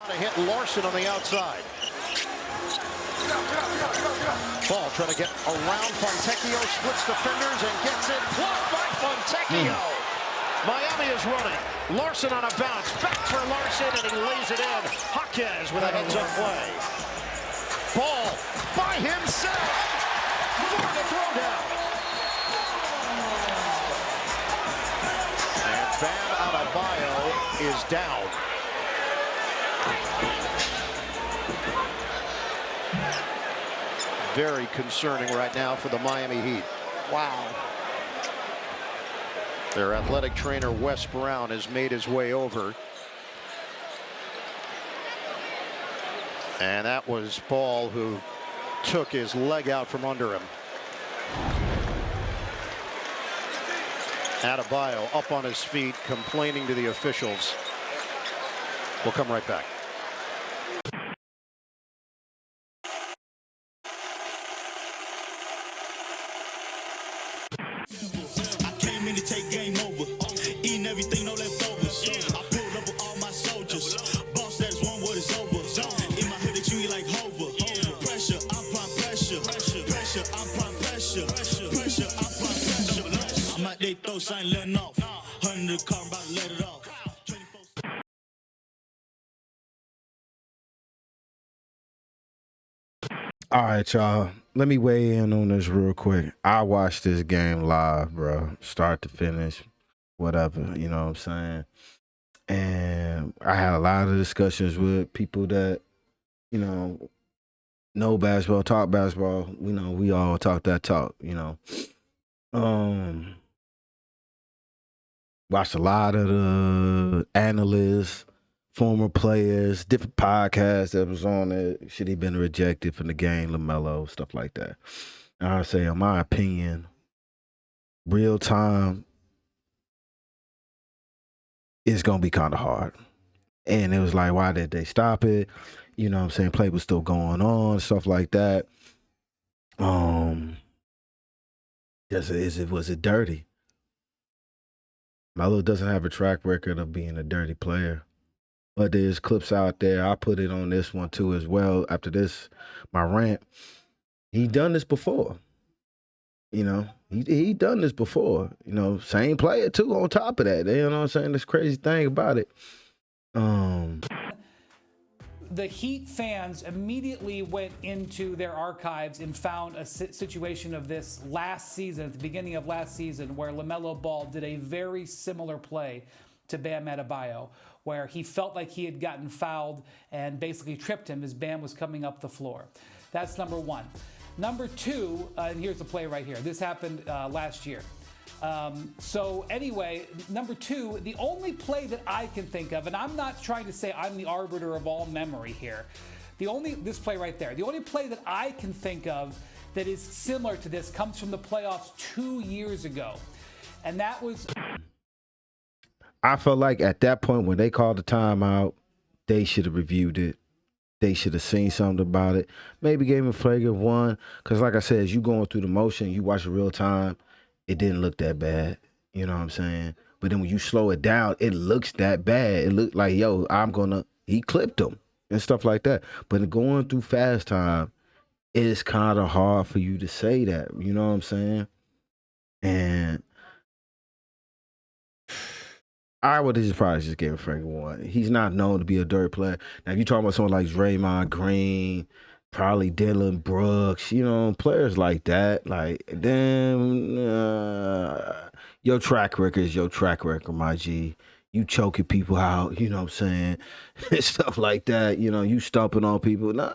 To hit Larson on the outside. Ball trying to get around Fontecchio, splits defenders and gets it. Blocked by Fontecchio. Miami is running. Larson on a bounce. Back for Larson, and he lays it in. Jaquez with a heads-up play. Ball by himself for the throwdown. And Bam Adebayo is down. Very concerning right now for the Miami Heat. Wow. Their athletic trainer, Wes Brown, has made his way over. And that was Ball who took his leg out from under him. Adebayo up on his feet, complaining to the officials. We'll come right back. Take game over, eating everything, no leftovers. I pulled up with all my soldiers. Boss says one word is over. In my hood, they treat me like Hover. Pressure, I apply pressure. Pressure, I apply pressure. Pressure, I apply pressure. I'm at they throw sign letting off. 100 car, I'm about to let it off. All right, y'all. Let me weigh in on this real quick. I watched this game live, bro, start to finish, whatever, you know what I'm saying? And I had a lot of discussions with people that, you know basketball, talk basketball. You know, we all talk that talk, you know. Watched a lot of the analysts, former players, different podcasts that was on it. Should he been rejected from the game, LaMelo, stuff like that. And I say, in my opinion, real time is going to be kind of hard. And it was like, why did they stop it? You know what I'm saying? Play was still going on, stuff like that. Was it dirty? Melo doesn't have a track record of being a dirty player. But there's clips out there. I put it on this one too as well. After this, my rant, he done this before. You know, he done this before. You know, same player too on top of that. You know what I'm saying? This crazy thing about it. The Heat fans immediately went into their archives and found a situation of this last season, at the beginning of last season, where LaMelo Ball did a very similar play to Bam Adebayo, where he felt like he had gotten fouled and basically tripped him as Bam was coming up the floor. That's number one. Number two, and here's the play right here. This happened last year. So anyway, number two, the only play that I can think of, and I'm not trying to say I'm the arbiter of all memory here, this play right there, the only play that I can think of that is similar to this comes from the playoffs 2 years ago. And that was... I felt like at that point when they called the timeout, they should have reviewed it. They should have seen something about it. Maybe gave him a flagrant one. Because like I said, as you going through the motion, you watch it real time, it didn't look that bad. You know what I'm saying? But then when you slow it down, it looks that bad. It looked like, yo, he clipped him and stuff like that. But going through fast time, it's kind of hard for you to say that. You know what I'm saying? And I would have probably just gave Frank one. He's not known to be a dirty player. Now, if you're talking about someone like Draymond Green, probably Dylan Brooks, you know, players like that, like, then your track record is your track record, my G. You choking people out, you know what I'm saying? Stuff like that, you know, you stomping on people. Nah,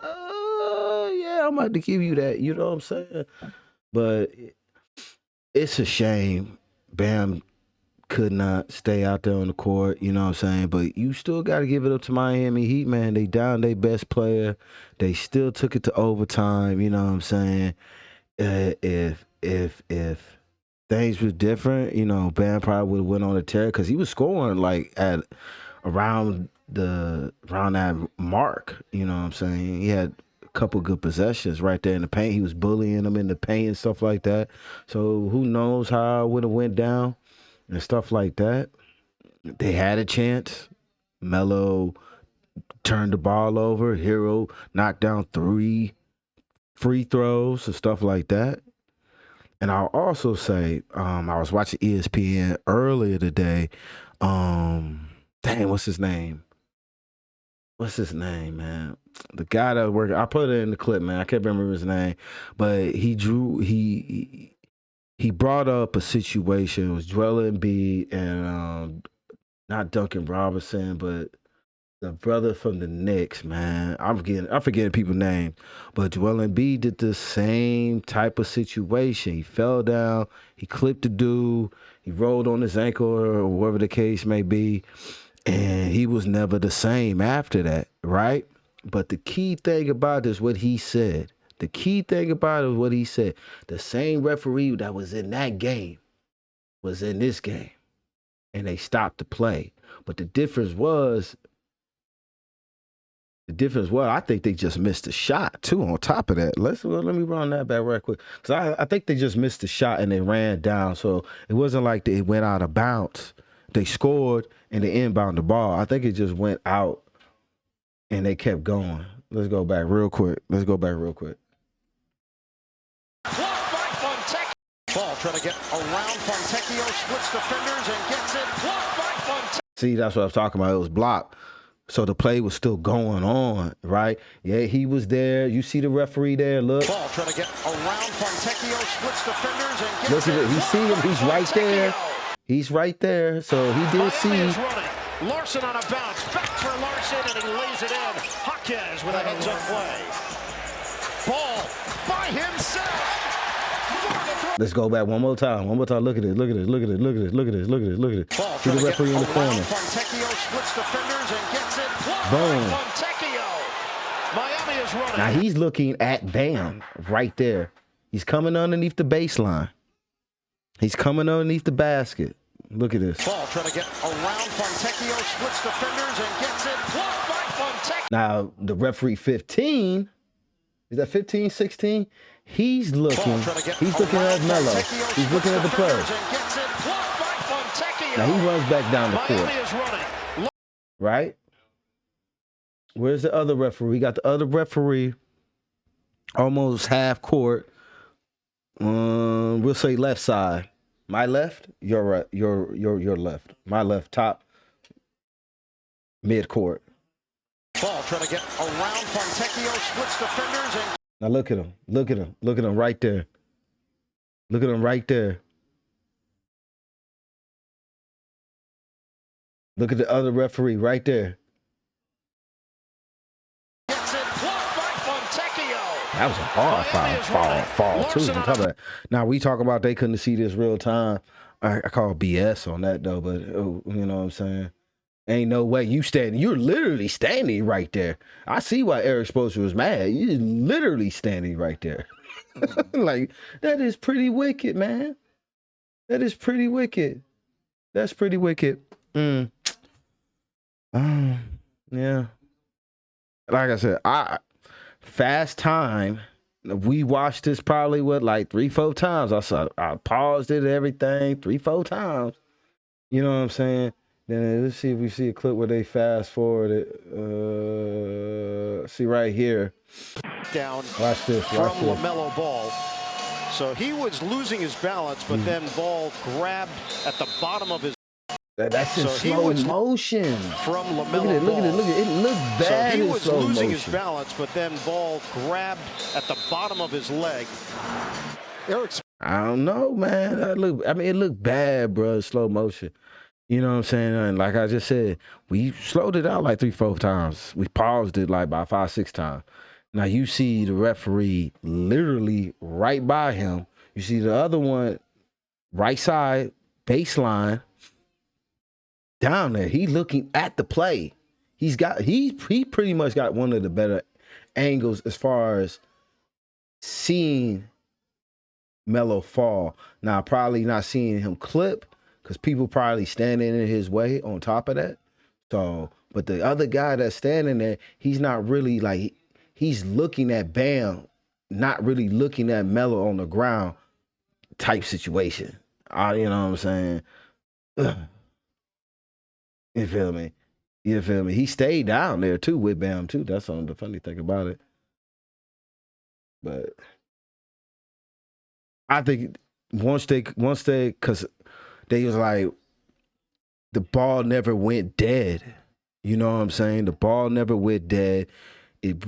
yeah, I'm about to give you that, you know what I'm saying? But it's a shame Bam could not stay out there on the court, you know what I'm saying? But you still got to give it up to Miami Heat, man. They down their best player. They still took it to overtime, you know what I'm saying? If things was different, you know, Bam probably would have went on a tear because he was scoring like at around that mark, you know what I'm saying? He had a couple good possessions right there in the paint. He was bullying them in the paint and stuff like that. So who knows how it would have went down and stuff like that. They had a chance. Melo turned the ball over. Hero knocked down 3 free throws and stuff like that. And I'll also say, I was watching ESPN earlier today. Dang, what's his name? What's his name, man? The guy that was working. I put it in the clip, man. I can't remember his name, but he brought up a situation. It was Joel Embiid and not Duncan Robinson, but the brother from the Knicks, man. I'm forgetting people's names, but Joel Embiid did the same type of situation. He fell down, he clipped the dude, he rolled on his ankle or whatever the case may be, and he was never the same after that, right? But the key thing about it is what he said. The key thing about it is what he said. The same referee that was in that game was in this game, and they stopped the play. But the difference was, I think they just missed a shot too. On top of that, let me run that back real quick, because I think they just missed a shot and they ran down. So it wasn't like it went out of bounds. They scored and they inbound the ball. I think it just went out and they kept going. Let's go back real quick. Blocked by Fontecchio. Ball trying to get around Fontecchio, splits defenders and gets it. Blocked by Fontecchio. See, that's what I was talking about. It was blocked. So the play was still going on, right? Yeah, he was there. You see the referee there. Look. Ball trying to get around Fontecchio, splits defenders and gets Look at it. He see him. He's right there. He's right there. So he did see. Larson on a bounce. Back for Larson, and he lays it in. Jaquez with a heads-up play. Ball by himself. Let's go back one more time. Look at it. Look at it. Ball See the referee in the corner. Fontecchio splits defenders and gets it. Boom. Fontecchio. Miami is running. Now he's looking at Bam right there. He's coming underneath the baseline. He's coming underneath the basket. Look at this. Ball trying to get around Fontecchio, splits defenders and gets it. Blocked by Fontecchio. Now the referee 15. Is that 15, 16? He's looking at Melo. He's looking at the play. Now he runs back down the court. Right? Where's the other referee? We got the other referee almost half court. We'll say left side. My left, your right, your left. My left, top, mid court. Ball trying to get around Fontecchio, splits defenders and. Now look at him right there. Look at him right there. Look at the other referee right there. Gets it blocked by Fontecchio. That was a hard fall too. On top of that. Now we talk about they couldn't see this real time. I call BS on that though, but you know what I'm saying? Ain't no way you're literally standing right there. I see why Eric Spoelstra was mad. You're literally standing right there. Like, that is pretty wicked, man. That is pretty wicked. That's pretty wicked. Yeah. Like I said, Fast Time. We watched this probably 3-4 times. I paused it and everything 3-4 times. You know what I'm saying? Then let's see if we see a clip where they fast forward it. See right here. Down. Watch this. From LaMelo Ball. So he was losing his balance, but then Ball grabbed at the bottom of his. That's in slow motion. From LaMelo Look at it. It looked bad. So he was losing motion. his balance, but then Ball grabbed at the bottom of his leg. I don't know, man. It looked bad, bro. Slow motion. You know what I'm saying? And like I just said, we slowed it out 3-4 times. We paused it about 5-6 times. Now you see the referee literally right by him. You see the other one, right side, baseline, down there. He's looking at the play. He pretty much got one of the better angles as far as seeing Melo fall. Now, probably not seeing him clip, because people probably standing in his way on top of that. So, but the other guy that's standing there, he's not really he's looking at Bam, not really looking at Melo on the ground type situation. You know what I'm saying? You feel me? You feel me? He stayed down there too with Bam too. That's the funny thing about it. But I think once they, because they was like, the ball never went dead. You know what I'm saying? The ball never went dead. It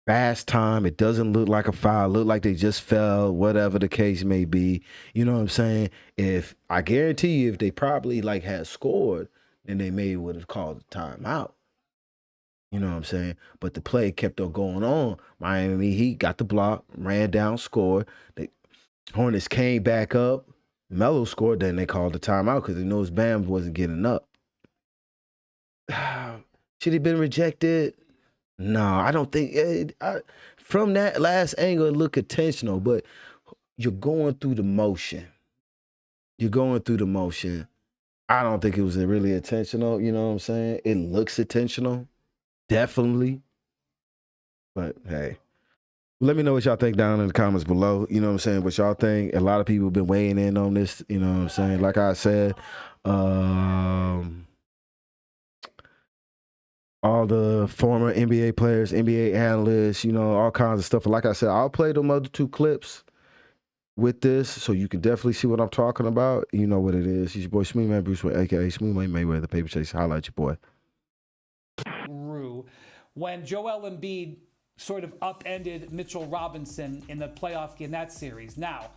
fast time. It doesn't look like a foul. Look like they just fell, whatever the case may be. You know what I'm saying? If I guarantee you, if they probably like had scored, then they maybe would have called a timeout. You know what I'm saying? But the play kept on going on. Miami Heat got the block, ran down, scored. The Hornets came back up. Melo scored, then they called the timeout because they knows Bam wasn't getting up. Should he been rejected? No, I don't think. From that last angle, it looked intentional, but you're going through the motion. You're going through the motion. I don't think it was really intentional. You know what I'm saying? It looks intentional, definitely. But hey, let me know what y'all think down in the comments below. You know what I'm saying? What y'all think. A lot of people have been weighing in on this. You know what I'm saying? Like I said, all the former NBA players, NBA analysts, you know, all kinds of stuff. Like I said, I'll play them other 2 clips with this so you can definitely see what I'm talking about. You know what it is. It's your boy Smoothie Man Bruce, a.k.a. Smoothie Mayweather, the Paper Chase. Holla at your boy. When Joel Embiid sort of upended Mitchell Robinson in the playoff game, that series. Now,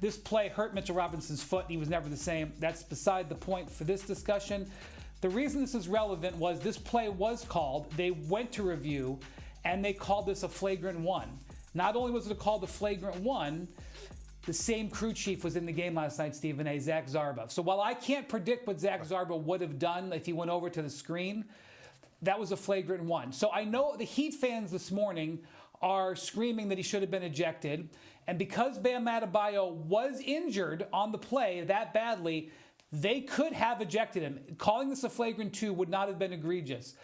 this play hurt Mitchell Robinson's foot, and he was never the same. That's beside the point for this discussion. The reason this is relevant was this play was called. They went to review, and they called this a flagrant 1. Not only was it called a flagrant 1, the same crew chief was in the game last night, Stephen A., Zach Zarba. So while I can't predict what Zach Zarba would have done if he went over to the screen, that was a flagrant 1. So I know the Heat fans this morning are screaming that he should have been ejected. And because Bam Adebayo was injured on the play that badly, they could have ejected him. Calling this a flagrant 2 would not have been egregious.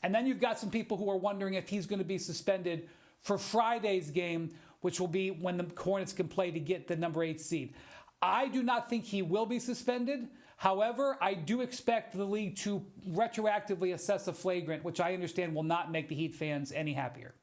And then you've got some people who are wondering if he's going to be suspended for Friday's game, which will be when the Hornets can play to get the number 8 seed. I do not think he will be suspended. However, I do expect the league to retroactively assess a flagrant, which I understand will not make the Heat fans any happier.